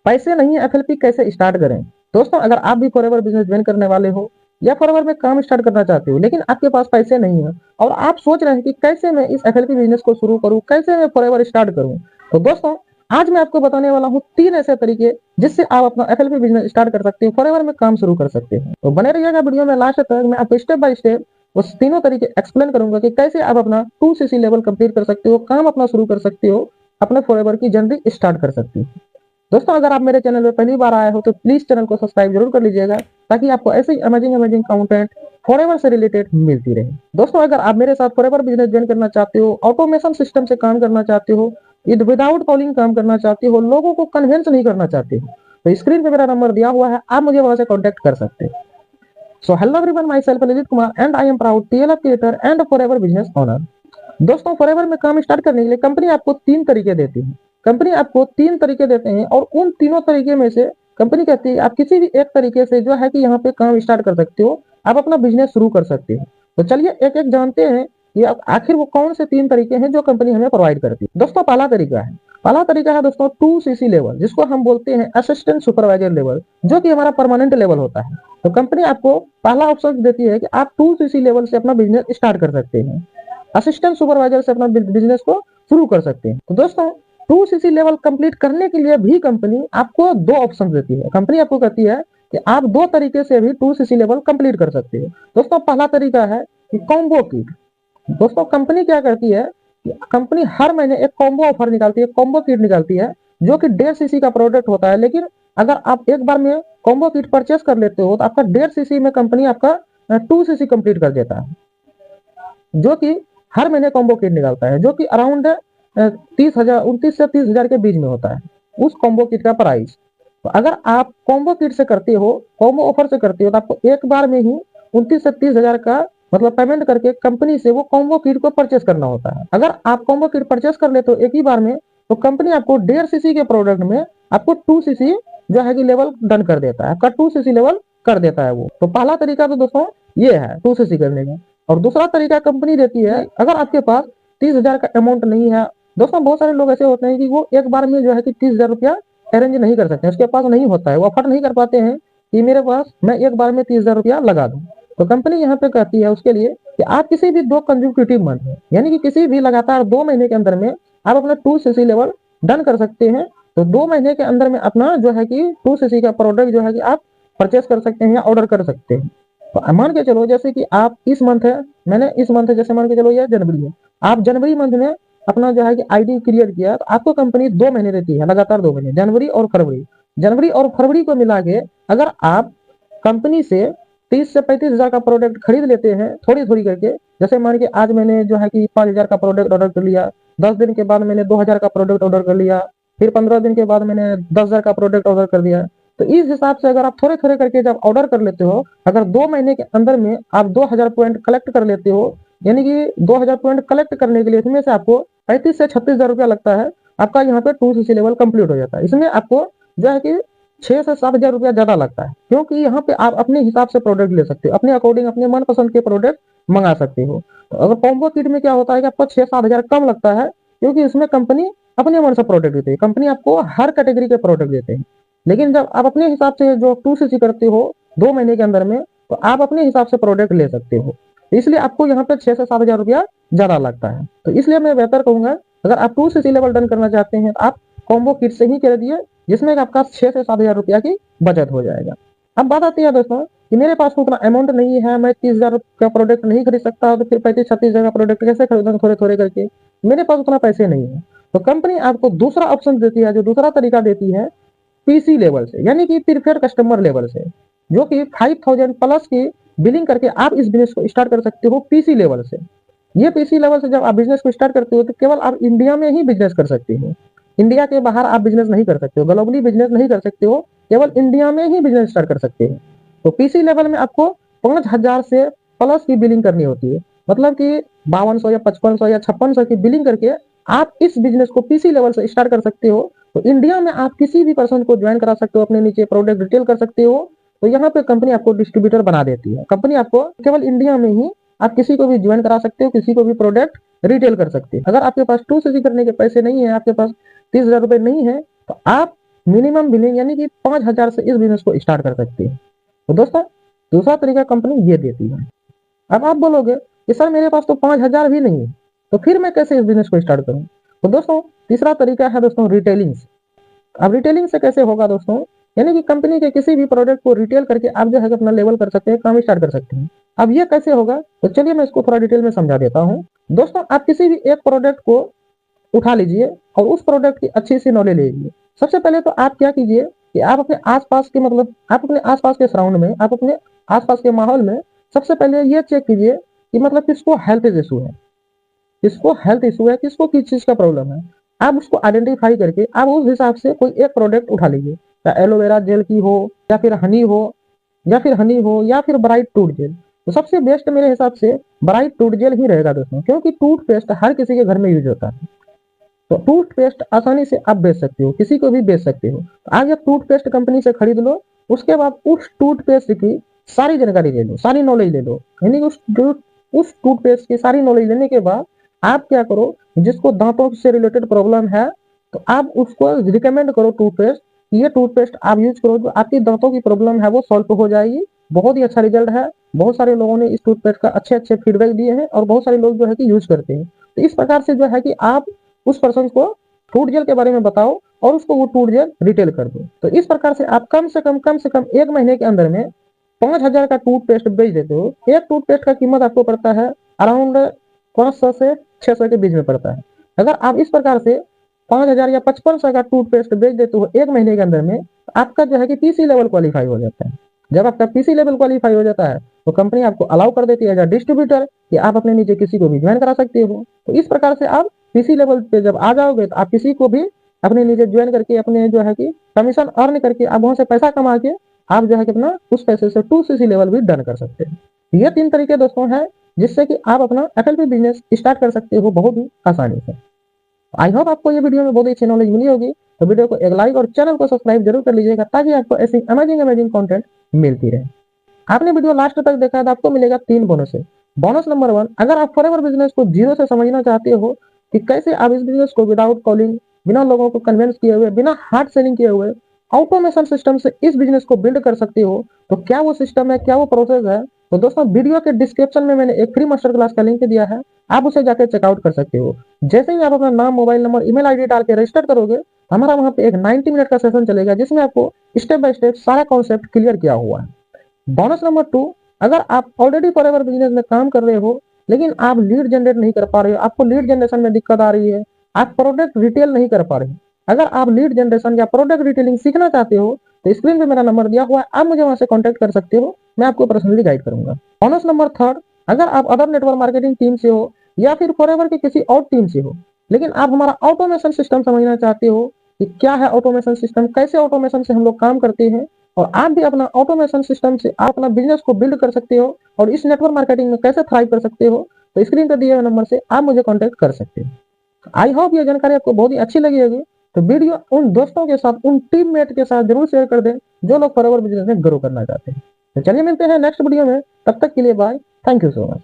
पैसे नहीं है, एफएलपी कैसे स्टार्ट करें। दोस्तों अगर आप भी फॉरएवर बिजनेस ज्वाइन करने वाले हो या फॉरएवर में काम स्टार्ट करना चाहते हो लेकिन आपके पास पैसे नहीं है और आप सोच रहे हैं कि कैसे मैं इस एफएलपी बिजनेस को शुरू करूं, कैसे मैं फॉरएवर स्टार्ट करूं, तो दोस्तों आज मैं आपको बताने वाला हूं 3 ऐसे तरीके जिससे आप अपना एफएलपी बिजनेस स्टार्ट कर सकते हो, फॉरएवर में काम शुरू कर सकते हैं। तो बने रहिएगा वीडियो में लास्ट तक, मैं आपको स्टेप बाय स्टेप उस तीनों तरीके एक्सप्लेन करूंगा कि कैसे आप अपना 2cc लेवल कंप्लीट कर सकते हो, काम अपना शुरू कर सकते हो, अपने फॉरएवर की जर्नी स्टार्ट कर सकते हो। दोस्तों अगर आप मेरे चैनल पर पहली बार आए हो तो प्लीज चैनल को सब्सक्राइब जरूर कर लीजिएगा ताकि आपको ऐसे ही अमेजिंग अमेजिंग कंटेंट फॉरएवर से रिलेटेड मिलती रहे। दोस्तों अगर आप मेरे साथ फॉरएवर बिजनेस ज्वाइन करना चाहते हो, ऑटोमेशन सिस्टम से काम करना चाहते हो, विदाउट कॉलिंग काम करना चाहते हो, लोगों को कन्विंस नहीं करना चाहते हो, तो स्क्रीन पे मेरा नंबर दिया हुआ है, आप मुझे वहां से कॉन्टेक्ट कर सकते हैं। So hello everyone, my self Lalit Kumar and I am proud TLF creator and forever business owner. दोस्तों फॉरएवर में काम स्टार्ट करने के लिए कंपनी आपको 3 तरीके देती है। कंपनी आपको 3 तरीके देते हैं और उन तीनों तरीके में से कंपनी कहती है आप किसी भी एक तरीके से जो है कि यहाँ पे काम स्टार्ट कर सकते हो, आप अपना बिजनेस शुरू कर सकते हो। तो चलिए एक एक जानते हैं कि आखिर वो कौन से 3 तरीके हैं जो कंपनी हमें प्रोवाइड करती है। दोस्तों पहला तरीका है दोस्तों 2cc लेवल, जिसको हम बोलते हैं असिस्टेंट सुपरवाइजर लेवल, जो कि हमारा परमानेंट लेवल होता है। तो कंपनी आपको पहला ऑप्शन देती है कि आप 2cc लेवल से अपना बिजनेस स्टार्ट कर सकते हैं, असिस्टेंट सुपरवाइजर से अपना बिजनेस को शुरू कर सकते हैं। तो दोस्तों 2cc लेवल कंप्लीट करने के लिए भी कंपनी आपको 2 ऑप्शन देती है। कंपनी आपको कहती है कि आप 2 तरीके से भी 2cc लेवल कंप्लीट कर सकते हो। दोस्तों पहला तरीका है कि कॉम्बो किट। दोस्तों कंपनी क्या करती है कि कंपनी हर महीने एक कॉम्बो ऑफर निकालती है, कॉम्बो किट निकालती है, जो कि 1.5cc का प्रोडक्ट होता है। लेकिन अगर आप एक बार में कॉम्बो किट परचेस कर लेते हो तो आपका 1.5cc में कंपनी आपका 2cc कंप्लीट कर देता है, जो कि हर महीने कॉम्बो किट निकालता है, जो कि अराउंड 30,000 29 से 30,000 के बीच में होता है उस कॉम्बो किट का प्राइस। तो अगर आप कॉम्बो किट से करते हो, कॉम्बो ऑफर से करते हो, तो आपको एक बार में ही 29 से 30,000 का मतलब पेमेंट करके कंपनी से वो कॉम्बो किट को परचेस करना होता है। अगर आप कॉम्बो किट परचेस कर लेते हो एक ही बार में, तो कंपनी आपको 1.5cc के प्रोडक्ट में आपको 2cc जो है कि लेवल डन कर देता है, आपका 2cc लेवल कर देता है वो। तो पहला तरीका तो दोस्तों ये है 2cc करने का। और दूसरा तरीका कंपनी देती है, अगर आपके पास 30,000 का अमाउंट नहीं है। दोस्तों बहुत सारे लोग ऐसे होते हैं कि वो एक बार में जो है कि 30,000 रुपया अरेंज नहीं कर सकते, उसके पास नहीं होता है, वो अफोर्ड नहीं कर पाते हैं कि मेरे पास मैं एक बार में 30,000 रुपया लगा दूं। तो कंपनी यहाँ पे कहती है उसके लिए कि आप किसी भी 2 कंसेक्यूटिव मंथ में, यानी कि किसी भी लगातार 2 महीने के अंदर में आप अपना 2cc लेवल डन कर सकते हैं। तो 2 महीने के अंदर में अपना जो है कि 2cc का प्रोडक्ट जो है कि आप परचेस कर सकते हैं या ऑर्डर कर सकते हैं। तो मान के चलो जैसे कि आप इस मंथ है, मैंने इस मंथ है, जैसे मान के चलो ये जनवरी है, आप जनवरी मंथ में अपना जो है कि आईडी क्रिएट किया, तो आपको कंपनी 2 महीने देती है, लगातार 2 महीने, जनवरी और फरवरी को मिला के अगर आप कंपनी से 30 से 35,000 का प्रोडक्ट खरीद लेते हैं थोड़ी थोड़ी करके, जैसे मान के आज मैंने जो है कि 5,000 का प्रोडक्ट ऑर्डर कर लिया, 10 दिन के बाद मैंने 2,000 का प्रोडक्ट ऑर्डर कर लिया, फिर 15 दिन के बाद मैंने 10,000 का प्रोडक्ट ऑर्डर कर दिया। तो इस हिसाब से अगर आप थोड़े थोड़े करके जब ऑर्डर कर लेते हो, अगर 2 महीने के अंदर में आप 2,000 पॉइंट कलेक्ट कर लेते हो, यानी कि 2,000 पॉइंट कलेक्ट करने के लिए इसमें से आपको 35 से 36,000 रुपया लगता है, आपका यहाँ पे 2cc लेवल कंप्लीट हो जाता है। इसमें आपको जो है कि 6 से 7,000 रुपया ज्यादा लगता है, क्योंकि यहाँ पे आप अपने हिसाब से प्रोडक्ट ले सकते हो, अपने अकॉर्डिंग अपने मनपसंद के प्रोडक्ट मंगा सकते हो। तो अगर कॉम्बो किट में क्या होता है कि आपको 6-7,000 कम लगता है, क्योंकि इसमें कंपनी अपने मन से प्रोडक्ट देती है, कंपनी आपको हर कैटेगरी के प्रोडक्ट देते हैं। लेकिन जब आप अपने हिसाब से जो 2cc करते हो 2 महीने के अंदर में, तो आप अपने हिसाब से प्रोडक्ट ले सकते हो, इसलिए आपको यहाँ पे 6 से 7,000 रुपया ज्यादा लगता है। तो इसलिए मैं बेहतर कहूंगा अगर आप 2cc लेवल डन करना चाहते हैं तो आप कॉम्बो किट से ही कर दिए, जिसमें आपका 6 से 7,000 रुपया की बचत हो जाएगा। अब बात आती है दोस्तों कि मेरे पास उतना अमाउंट नहीं है, मैं 30,000 का प्रोडक्ट नहीं खरीद सकता, तो फिर 35-36,000 का प्रोडक्ट कैसे खरीदूंगा थोड़े थोड़े करके, मेरे पास उतना पैसे नहीं है। तो कंपनी आपको दूसरा ऑप्शन देती है, जो दूसरा तरीका देती है पीसी लेवल से, यानी कि प्रीफर्ड कस्टमर लेवल से, जो कि 5,000 प्लस की बिलिंग करके आप इस बिजनेस को स्टार्ट कर सकते हो पीसी लेवल से। ये पीसी लेवल से जब आप बिजनेस को स्टार्ट करते हो तो केवल आप इंडिया में ही बिजनेस कर सकते हो, इंडिया के बाहर आप बिजनेस नहीं कर सकते हो, ग्लोबली बिजनेस नहीं कर सकते हो, केवल इंडिया में ही बिजनेस स्टार्ट कर सकते हो। तो पीसी लेवल में आपको 5,000 से प्लस की बिलिंग करनी होती है, मतलब कि 5200 या 5500 या 5600 की बिलिंग करके आप इस बिजनेस को पीसी लेवल से स्टार्ट कर सकते हो। तो इंडिया में आप किसी भी पर्सन को ज्वाइन करा सकते हो, अपने नीचे प्रोडक्ट रिटेल कर सकते हो। तो यहाँ पे कंपनी आपको डिस्ट्रीब्यूटर बना देती है, कंपनी आपको केवल इंडिया में ही आप किसी को भी ज्वाइन करा सकते हो, किसी को भी प्रोडक्ट रिटेल कर सकते हो। अगर आपके पास 2cc करने के पैसे नहीं है, आपके पास 30,000 रुपए नहीं है, तो आप मिनिमम बिलिंग यानी कि 5,000 से इस बिजनेस को स्टार्ट कर सकते हैं। तो दोस्तों दूसरा तरीका कंपनी ये देती है। अब आप बोलोगे कि सर मेरे पास तो 5,000 भी नहीं है, तो फिर मैं कैसे इस बिजनेस को स्टार्ट करूं? तो दोस्तों तीसरा तरीका है दोस्तों रिटेलिंग। अब रिटेलिंग से कैसे होगा दोस्तों? यानी कि कंपनी के किसी भी प्रोडक्ट को रिटेल करके आप जो है अपना लेवल कर सकते हैं, काम स्टार्ट कर सकते हैं। अब ये कैसे होगा? तो चलिए मैं इसको थोड़ा डिटेल में समझा देता हूँ। दोस्तों आप किसी भी एक प्रोडक्ट को उठा लीजिए और उस प्रोडक्ट की अच्छी सी नॉलेज लीजिए। सबसे पहले तो आप क्या कीजिए कि आप अपने आसपास के मतलब आप अपने आसपास के सराउंड में, आप अपने आसपास के माहौल में सबसे पहले ये चेक कीजिए कि मतलब किसको हेल्थ इशू है, किसको हेल्थ इशू है, किसको किस चीज का प्रॉब्लम है। आप उसको आइडेंटिफाई करके आप उस हिसाब से कोई एक प्रोडक्ट उठा लीजिए, या एलोवेरा जेल की हो, या फिर हनी हो, या फिर ब्राइट टूथ जेल। तो सबसे बेस्ट मेरे हिसाब से ब्राइट टूथ जेल ही रहेगा दोस्तों, क्योंकि टूथपेस्ट हर किसी के घर में यूज होता है। तो टूथपेस्ट आसानी से आप बेच सकते हो, किसी को भी बेच सकते हो। तो आज एक टूथपेस्ट कंपनी से खरीद लो, उसके बाद उस टूथपेस्ट की सारी जानकारी ले लो, सारी नॉलेज ले लो। यानी कि उस टूथपेस्ट की सारी नॉलेज लेने के बाद आप क्या करो, जिसको दांतों से रिलेटेड प्रॉब्लम है तो आप उसको रिकमेंड करो टूथपेस्ट, ये टूथपेस्ट आप यूज करो, जो आपकी दांतों की प्रॉब्लम है वो सॉल्व हो जाएगी। बहुत ही अच्छा रिजल्ट है। बहुत सारे लोगों ने इस टूथपेस्ट का अच्छे अच्छे फीडबैक दिए हैं और बहुत सारे लोग जो है कि यूज करते हैं। तो इस प्रकार से जो है कि आप उस पर्सन को टूथ जेल के बारे में बताओ और उसको वो टूथ जेल रिटेल कर दो। तो इस प्रकार से आप कम से कम 1 महीने के अंदर में 5,000 का टूथपेस्ट बेच देते हो। एक टूथपेस्ट का कीमत आपको पड़ता है अराउंड 500 से 600 के बीच में पड़ता है। अगर आप इस प्रकार से 5,000 या 5500 का टूथपेस्ट बेच देते हो 1 महीने के अंदर में, तो आपका जो है कि पीसी लेवल क्वालिफाई हो जाता है। जब आपका पीसी लेवल क्वालिफाई हो जाता है तो कंपनी आपको अलाउ कर देती है डिस्ट्रीब्यूटर कि आप अपने नीचे किसी को भी ज्वाइन करा सकते हो। तो इस प्रकार से आप पीसी लेवल पे जब आ जाओगे तो आप किसी को भी अपने नीचे ज्वाइन करके अपने जो है कि कमीशन अर्न करके आप वहां से पैसा कमा के आप जो है कि अपना उस पैसे से 2cc लेवल भी डन कर सकते हैं। ये 3 तरीके दोस्तों हैं जिससे कि आप अपना एफएलपी बिजनेस स्टार्ट कर सकते हो बहुत ही आसानी से। आई होप आपको ये वीडियो में बहुत ही अच्छी नॉलेज मिली होगी। तो वीडियो को एक लाइक और चैनल को सब्सक्राइब जरूर कर लीजिएगा ताकि आपको ऐसी अमेजिंग कंटेंट मिलती रहे। आपने वीडियो लास्ट तक देखा है तो आपको मिलेगा 3 बोनस है। बोनस नंबर 1, अगर आप फॉरएवर बिजनेस को जीरो से समझना चाहते हो कि कैसे आप इस बिजनेस को विदाउट कॉलिंग, बिना लोगों को कन्विंस किए हुए, बिना हार्ड सेलिंग किए हुए ऑटोमेशन सिस्टम से इस बिजनेस को बिल्ड कर सकते हो, तो क्या वो सिस्टम है, क्या वो प्रोसेस है? तो दोस्तों वीडियो के डिस्क्रिप्शन में मैंने एक फ्री मास्टर क्लास का लिंक दिया है, आप उसे जाकर चेकआउट कर सकते हो। जैसे ही आप अपना नाम, मोबाइल नंबर, ईमेल आईडी डाल के रजिस्टर करोगे, हमारा वहां पे एक 90 मिनट का सेशन चलेगा जिसमें आपको स्टेप बाय स्टेप सारा कॉन्सेप्ट क्लियर किया हुआ है। बोनस नंबर 2, अगर आप ऑलरेडी फॉरएवर बिजनेस में काम कर रहे हो लेकिन आप लीड जनरेट नहीं कर पा रहे हो, आपको लीड जनरेशन में दिक्कत आ रही है, आप प्रोडक्ट रिटेल नहीं कर पा रहे हो, अगर आप लीड जनरेशन या प्रोडक्ट रिटेलिंग सीखना चाहते हो तो स्क्रीन पे मेरा नंबर दिया हुआ है, आप मुझे वहां से कॉन्टेक्ट कर सकते हो, मैं आपको पर्सनली गाइड करूंगा। बोनस नंबर 3, अगर आप अदर नेटवर्क मार्केटिंग टीम से हो या फिर फॉरएवर के किसी और टीम से हो लेकिन आप हमारा ऑटोमेशन सिस्टम समझना चाहते हो कि क्या है ऑटोमेशन सिस्टम, कैसे ऑटोमेशन से हम लोग काम करते हैं, और आप भी अपना ऑटोमेशन सिस्टम से आप अपना बिजनेस को बिल्ड कर सकते हो और इस नेटवर्क मार्केटिंग में कैसे थ्राइव कर सकते हो, तो स्क्रीन पर दिए हुए नंबर से आप मुझे कांटेक्ट कर सकते हो। आई होप ये जानकारी आपको बहुत ही अच्छी लगी होगी। तो वीडियो उन दोस्तों के साथ, उन टीममेट के साथ जरूर शेयर कर दें जो लोग फॉरएवर बिजनेस में ग्रो करना चाहते हैं। तो चलिए मिलते हैं नेक्स्ट वीडियो में, तब तक के लिए bye, thank you so much.